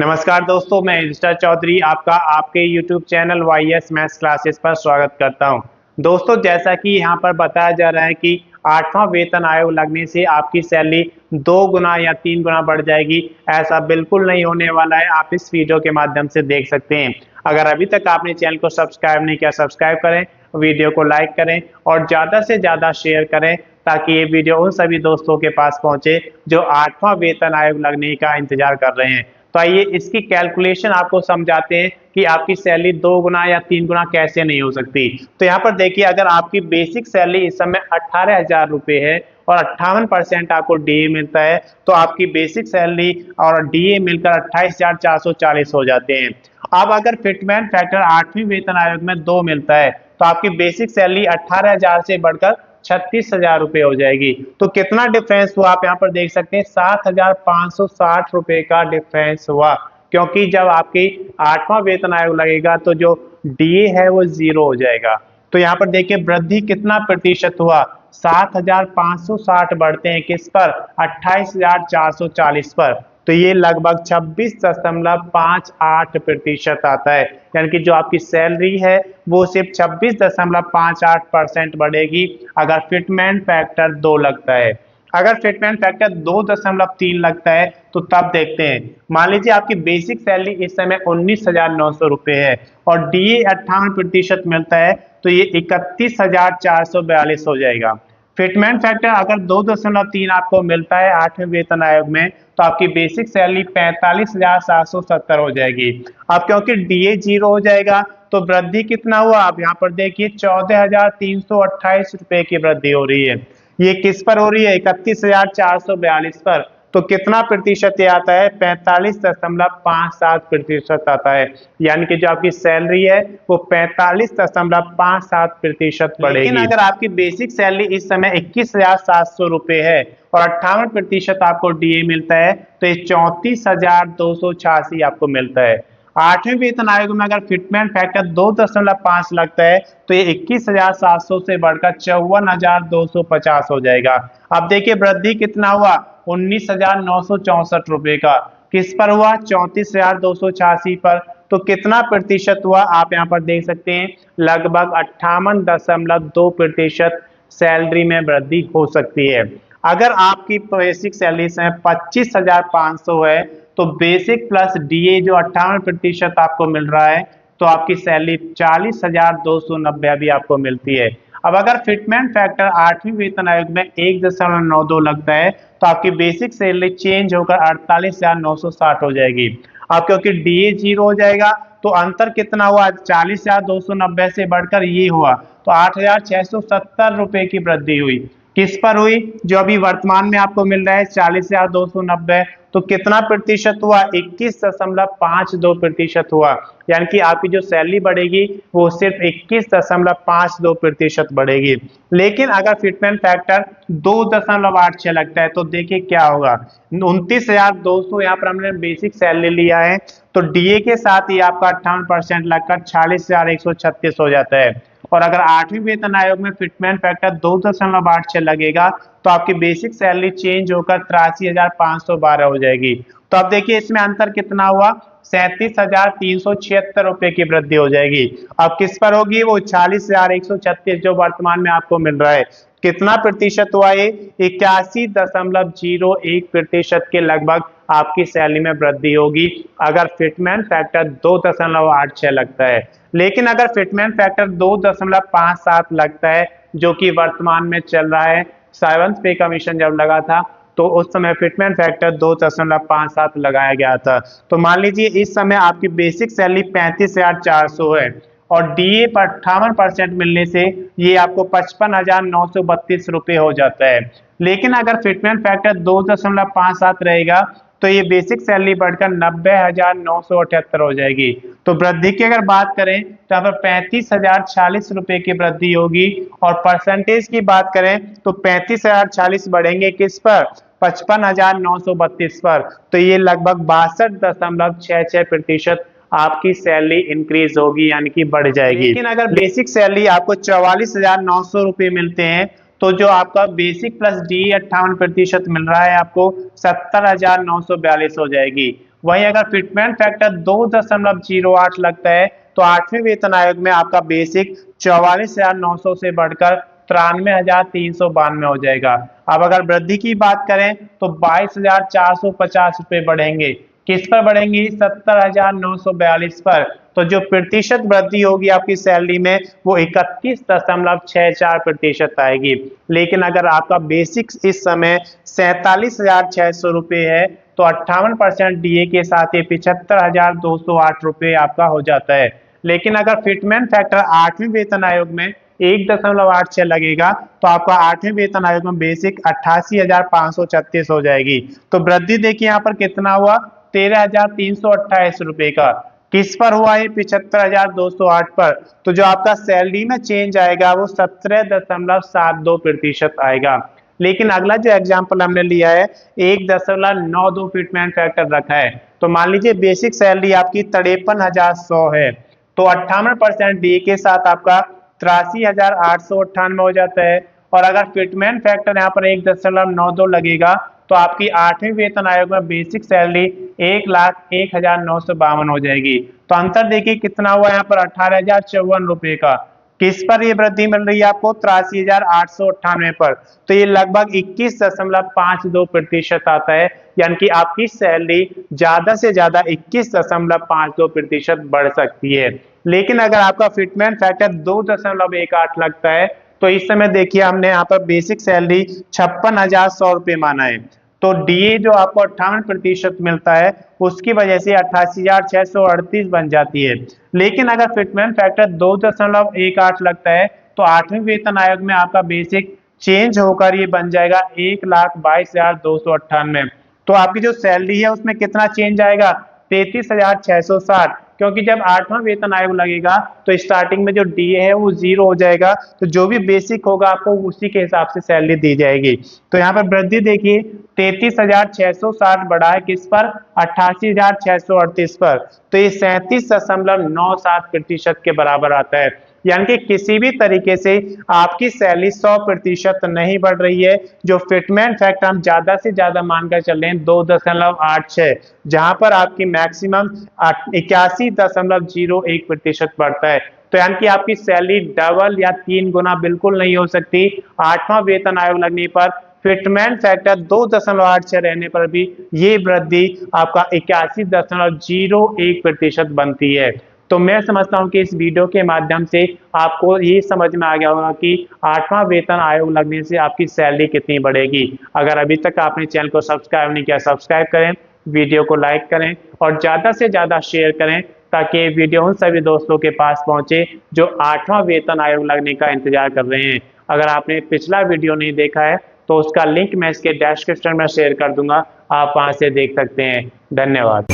नमस्कार दोस्तों, मैं रजिस्टर चौधरी आपका आपके YouTube channel YS maths classes पर स्वागत करता हूं। दोस्तों, जैसा कि यहां पर बताया जा रहा है कि 8वां वेतन आयोग लगने से आपकी सैलरी 2 गुना या 3 गुना बढ़ जाएगी। ऐसा बिल्कुल नहीं होने वाला है। आप इस वीडियो के माध्यम से देख सकते हैं। अगर अभी तक आपने चैनल को सब्सक्राइब नहीं किया, सब्सक्राइब करें, वीडियो को लाइक करें और ज़्यादा से ज़्यादा शेयर करें ताकि ये वीडियो उन सभी दोस्तों के पास पहुंचे जो 8वां वेतन आयोग लगने का इंतजार कर रहे हैं। तो आइए इसकी कैलकुलेशन आपको समझाते हैं कि आपकी सैलरी 2 गुना या 3 गुना कैसे नहीं हो सकती। तो यहाँ पर देखिए, अगर आपकी बेसिक सैलरी इस समय 18,000 रुपये है और 58% आपको डीए मिलता है, तो आपकी बेसिक सैलरी और डीए मिलकर 28,440 हो जाते हैं। अब अगर फिटमेंट फैक्टर 8वीं वेतन आयोग में 2 मिलता है तो आपकी बेसिक सैलरी 18,000 से बढ़कर 36,000 रुपये हो जाएगी। तो कितना डिफरेंस हुआ आप यहाँ पर देख सकते हैं, 7,560 रुपये का डिफरेंस हुआ, क्योंकि जब आपकी 8वां वेतन आयोग लगेगा तो जो डीए है वो 0 हो जाएगा। तो यहाँ पर देखिए वृद्धि कितना प्रतिशत हुआ, 7,560 बढ़ते हैं किस पर, 28,440 पर। तो ये लगभग 26.58% आता है, यानी कि जो आपकी सैलरी है वो सिर्फ 26.58% बढ़ेगी अगर फिटमेंट फैक्टर 2 लगता है। अगर फिटमेंट फैक्टर 2.3 लगता है तो तब देखते हैं। मान लीजिए आपकी बेसिक सैलरी इस समय 19,900 रुपये है और डीए 58% मिलता है, तो ये 31,442 हो जाएगा। फिटमेंट फैक्टर अगर 2.3 आपको मिलता है 8वें वेतन आयोग में, तो आपकी बेसिक सैलरी 45,770 हो जाएगी। अब क्योंकि डीए 0 हो जाएगा तो वृद्धि कितना हुआ, आप यहाँ पर देखिए 14,328 रुपये की वृद्धि हो रही है। ये किस पर हो रही है, 31,442 पर। तो कितना प्रतिशत ये आता है, 45.57% आता है, यानी कि जो आपकी सैलरी है वो 45.57% बढ़ेगी। लेकिन अगर आपकी बेसिक सैलरी इस समय 21,700 रुपये है और 58% आपको डीए मिलता है, तो ये 34,286 आपको मिलता है। 8वें वेतन आयोग में अगर फिटमेंट फैक्टर 2.5 लगता है तो ये 21,700 से बढ़कर 54,250 हो जाएगा। अब देखिए वृद्धि कितना हुआ, 19,964 रुपये का। किस पर हुआ, 34,286 पर। तो कितना प्रतिशत हुआ आप यहाँ पर देख सकते हैं, लगभग 58.2% सैलरी में वृद्धि हो सकती है। अगर आपकी बेसिक सैलरी से 25,500 है तो बेसिक प्लस डीए जो 58% आपको मिल रहा है, तो आपकी सैलरी 40,290 भी आपको मिलती है। अब अगर फिटमेंट फैक्टर 8वीं वेतन आयोग में 1.92 लगता है तो आपकी बेसिक सैलरी चेंज होकर 48,960 हो जाएगी। अब क्योंकि डीए 0 हो जाएगा तो अंतर कितना हुआ, 40,290 से बढ़कर ये हुआ, तो 8,670 रुपये की वृद्धि हुई। किस पर हुई, जो अभी वर्तमान में आपको मिल रहा है 40,290। तो कितना प्रतिशत हुआ, 21.52% हुआ, यानी कि आपकी जो सैलरी बढ़ेगी वो सिर्फ 21.52% बढ़ेगी। लेकिन अगर फिटमेंट फैक्टर 2.86 लगता है तो देखिए क्या होगा, 29,200 यहाँ पर हमने बेसिक सैलरी लिया है, तो डीए के साथ ही आपका 58% लगकर 46,136 हो जाता है। और अगर 8वीं वेतन आयोग में फिटमेंट फैक्टर 2.86 लगेगा तो आपकी बेसिक सैलरी चेंज होकर 83,512 हो जाएगी। तो अब देखिए इसमें अंतर कितना हुआ, 37,376 रुपये की वृद्धि हो जाएगी। अब किस पर होगी, वो 40,136 जो वर्तमान में आपको मिल रहा है। कितना प्रतिशत हुआ, ये 81.01% के लगभग आपकी सैलरी में वृद्धि होगी अगर फिटमेंट फैक्टर 2.86 लगता है। लेकिन अगर फिटमेंट फैक्टर 2.57 लगता है, जो कि वर्तमान में चल रहा है, 7th पे कमीशन जब लगा था तो उस समय फिटमेंट फैक्टर 2.57 लगाया गया था। तो मान लीजिए इस समय आपकी बेसिक सैलरी 35,400 है और डीए पर 58% मिलने से ये आपको 55,932 रुपये हो जाता है। लेकिन अगर फिटमेंट फैक्टर 2.57 रहेगा तो ये बेसिक सैलरी बढ़कर 90,978 हो जाएगी। तो वृद्धि की अगर बात करें तो यहाँ पर 35,040 रुपये की वृद्धि होगी और परसेंटेज की बात करें तो 35,040 बढ़ेंगे किस पर, 55,932 पर। तो ये लगभग 62.66% आपकी सैलरी इंक्रीज होगी, यानी कि बढ़ जाएगी। लेकिन अगर बेसिक सैलरी आपको 44,900 रुपये मिलते हैं तो जो आपका बेसिक प्लस डी 58% मिल रहा है आपको 70,942 हो जाएगी। वहीं अगर फिटमेंट फैक्टर 2.08 लगता है तो 8वें वेतन आयोग में आपका बेसिक 44,900 से बढ़कर 93,392 हो जाएगा। अब अगर वृद्धि की बात करें तो 22,450 रुपए बढ़ेंगे। किस पर बढ़ेंगी? 70,942 पर। तो जो प्रतिशत वृद्धि होगी आपकी सैलरी में वो 31.64% आएगी। लेकिन अगर आपका बेसिक इस समय 47,600 रुपये है तो 58% डीए के साथ ये 75,208 रुपये आपका हो जाता है। लेकिन अगर फिटमेंट फैक्टर 8वें वेतन आयोग में 1.86 लगेगा तो आपका 8वें वेतन आयोग में बेसिक 88,536 हो जाएगी। तो वृद्धि देखिए यहाँ पर कितना हुआ? 13,328 रुपए का। किस पर हुआ? ये 75,208 पर। तो जो आपका सैलरी में चेंज आएगा वो 17.72% आएगा। लेकिन अगला जो एग्जाम्पल हमने लिया है 1.92 फिटमेंट फैक्टर रखा है। तो मान लीजिए बेसिक सैलरी आपकी 53,100 है तो 58% डी के साथ आपका 83,898 हो जाता है। और अगर फिटमेंट फैक्टर यहाँ पर 1.92 लगेगा तो आपकी 8वें वेतन आयोग में बेसिक सैलरी 1,01,952 हो जाएगी। तो अंतर देखिए कितना हुआ यहाँ पर? 18,054 रुपए का। किस पर ये वृद्धि मिल रही है आपको? 83,898 पर। तो ये लगभग 21.52% आता है, यानी कि आपकी सैलरी ज्यादा से ज्यादा 21.52% बढ़ सकती है। लेकिन अगर आपका फिटमेंट फैक्टर 2.18 लगता है तो इस समय देखिए हमने यहाँ पर बेसिक सैलरी 56,100 रुपये माना है तो डीए जो आपको 58% मिलता है उसकी वजह से 88,638 बन जाती है। लेकिन अगर फिटमेंट फैक्टर 2.18 लगता है तो 8वें वेतन आयोग में आपका बेसिक चेंज होकर ये बन जाएगा 1,22,298। तो आपकी जो सैलरी है उसमें कितना चेंज आएगा? 33,660। क्योंकि जब 8वां वेतन आयोग लगेगा तो स्टार्टिंग में जो डीए है वो 0 हो जाएगा, तो जो भी बेसिक होगा आपको उसी के हिसाब से सैलरी दी जाएगी। तो यहाँ पर वृद्धि देखिए 33,660 बढ़ा है किस पर? 88,638 पर। तो ये 37.97% के बराबर आता है। यानी कि किसी भी तरीके से आपकी सैलरी 100% नहीं बढ़ रही है। जो फिटमेंट फैक्टर हम ज्यादा से ज्यादा मानकर चल रहे हैं 2.86, जहां पर आपकी मैक्सिमम 81.01% बढ़ता है। तो यानी कि आपकी सैलरी डबल या 3 गुना बिल्कुल नहीं हो सकती। 8वां वेतन आयोग लगने पर फिटमेंट फैक्टर 2.86 रहने पर भी ये वृद्धि आपका 81.01% बनती है। तो मैं समझता हूं कि इस वीडियो के माध्यम से आपको ये समझ में आ गया होगा कि 8वां वेतन आयोग लगने से आपकी सैलरी कितनी बढ़ेगी। अगर अभी तक आपने चैनल को सब्सक्राइब नहीं किया, सब्सक्राइब करें, वीडियो को लाइक करें और ज़्यादा से ज़्यादा शेयर करें ताकि ये वीडियो उन सभी दोस्तों के पास पहुंचे जो 8वां वेतन आयोग लगने का इंतजार कर रहे हैं। अगर आपने पिछला वीडियो नहीं देखा है तो उसका लिंक मैं इसके डिस्क्रिप्शन में शेयर कर दूंगा, आप वहां से देख सकते हैं। धन्यवाद।